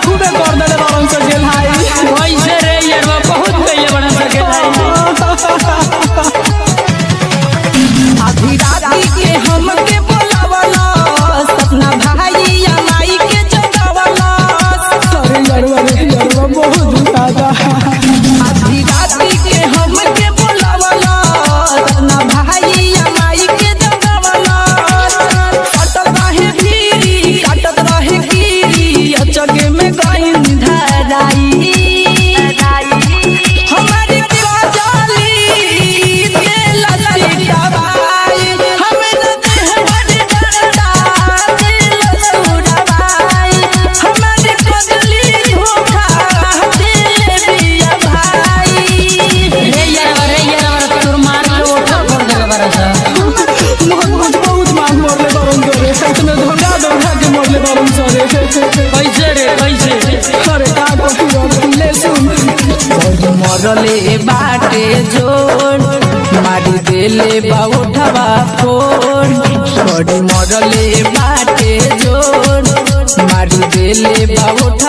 खूबे कर देले बारन से गेल भाई वैसे रे यार बहुत पहले बना सके आधी राती के हमके बोलावला सपना भाई या माई के जगावला अरे यार बहुत दादा आधी राती के हमके बोलावला सपना भाई या माई के जगावला कटत रहे भीरी काटत रहे कीरी अचगे में गईन धराई हमारी काजली के लसी दवाई हमें न देह बड़ी डरता दिल सुरवाई हमारी काजली धोखा दिल बिया भाई रे यार तोर मार के उठा कर देले बारा सा बहुत मार मोरले बारन करे इतने धोखा के मोरले बारन सरे कैसे रे कैसे अरे का कहियो ले सुन मरले बाटे जोड़ मारी देले बाउठवा फोड़ बड़ी मरले बाटे जोड़ मारी देले बाउठ